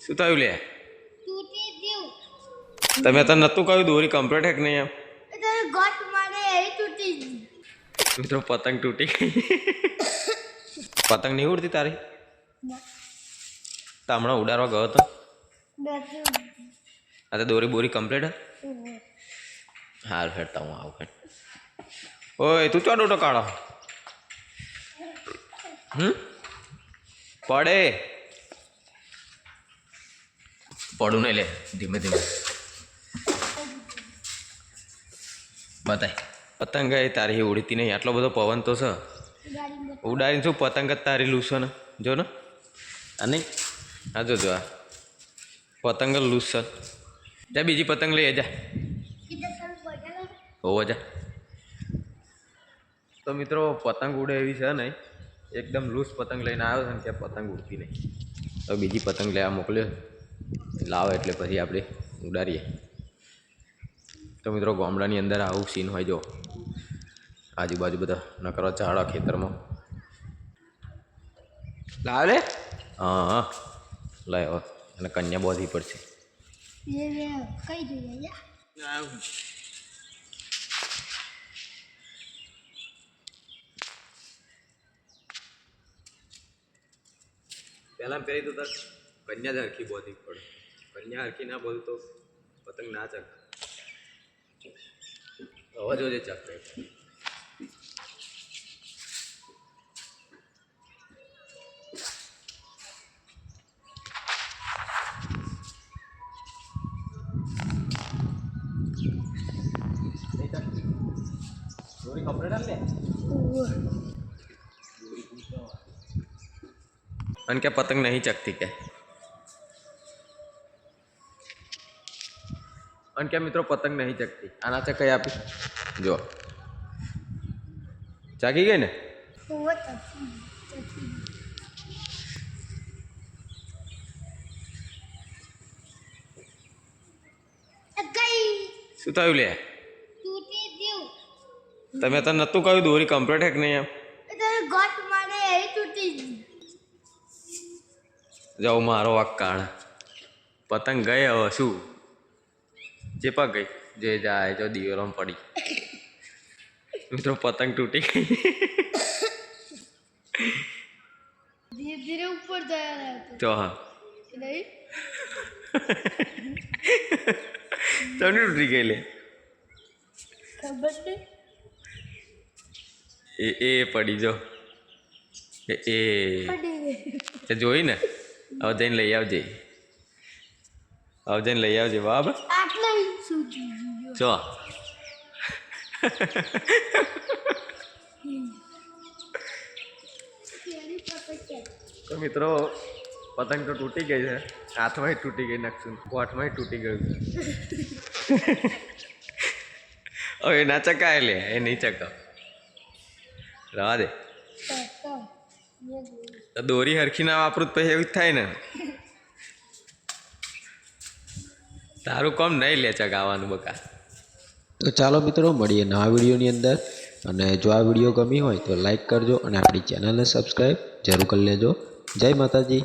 શું થયું લે? તૂટી ગયું. તમે તો નતું કહ્યું દોરી કમ્પ્લીટ હે કે નહીં? એમ એટલે ગોટ મારે એ તૂટી ગયું. મિત્રો પતંગ તૂટી ગઈ. પતંગ નહીં ઉડતી તારી? તો હમણાં ઉડાડવા ગયો તો આ તો દોરી બોરી કમ્પ્લીટ હે? હાલ ફેરતા હું આવું ફેર. ઓય તું ચો ડોટો કાઢો. પડે પડું નહીં લે, ધીમે ધીમે બતાય. પતંગ એ તારી ઉડતી નહીં, આટલો બધો પવન તો છે. ઉડાડીને શું પતંગ જ તારી લૂસો ને, જો ને આ નહીં આ જો આ પતંગ જ લૂસ છે. જા બીજી પતંગ લઈ જા. હોવો જા. તો મિત્રો પતંગ ઉડે એવી છે નહીં, એકદમ લૂસ પતંગ લઈને આવ્યો છે ને કે પતંગ ઉડતી નહીં. તો બીજી પતંગ લેવા મોકલ્યો, લાવો એટલે પછી આપણે ઉડાડીએ. તો મિત્રો ગામડાની અંદર આવું સીન હોય, જો આજુબાજુ બધા નકરો ઝાડા ખેતરમાં. લાવ લે. હા હા લાવ, અને કન્યા બોધી પડશે. કઈ જોઈએ પહેલાં પહેરી તો તાર કન્યા જ હરખી બોધી પડે. કન્યા હરખી ના બોલ તો પતંગ ના ચક. હવે જોજે ચક. દોરી કમ્પ્લીટ લે. અને કે પતંગ નહીં ચકતી કે, અને કે મિત્રો પતંગ નહીં ચકતી. આના ચકાઈ આપી જો, ચાકી ગઈ ને. શું થયું લે? તૂટી ગયું. તમે તો નતું કહ્યું દોરી કમ્પ્લીટ હે કે નહીં? એમ એટલે ગોટ મારે એ તૂટી ગયું. જાઓ મારો વાક કાણ. પતંગ ગઈ હવે શું ચેપા ગઈ, જે જાય જો દિવેલોમાં પડી. મિત્રો પતંગ તૂટી ગઈ. ધીરે ધીરે ઉપર જયા જો હા નહીં તમને તૂટી ગઈ લે. ખબર છે એ પડી જો એ જોઈ ને. હવે જઈને લઈ આવજે, હવે જઈને લઈ આવજે. વાહ આટલે શું જો. તો મિત્રો પતંગ તો તૂટી ગઈ છે, હાથમાં તૂટી ગઈ, નકશું કોઠમાં તૂટી ગયું છે. હવે ના ચકાય લે, એ નહીં ચકાવ, રવા દે. તો દોરી હરખી ના વાપરું પછી એવું જ થાય ને. તારું કામ નહીં લે ચગાવવાનું બકા. તો ચાલો મિત્રો મળીએ નવા વિડીયોની અંદર. અને જો આ વિડીયો ગમી હોય તો લાઈક કરજો અને આપણી ચેનલને સબસ્ક્રાઈબ જરૂર કરી લેજો. જય માતાજી.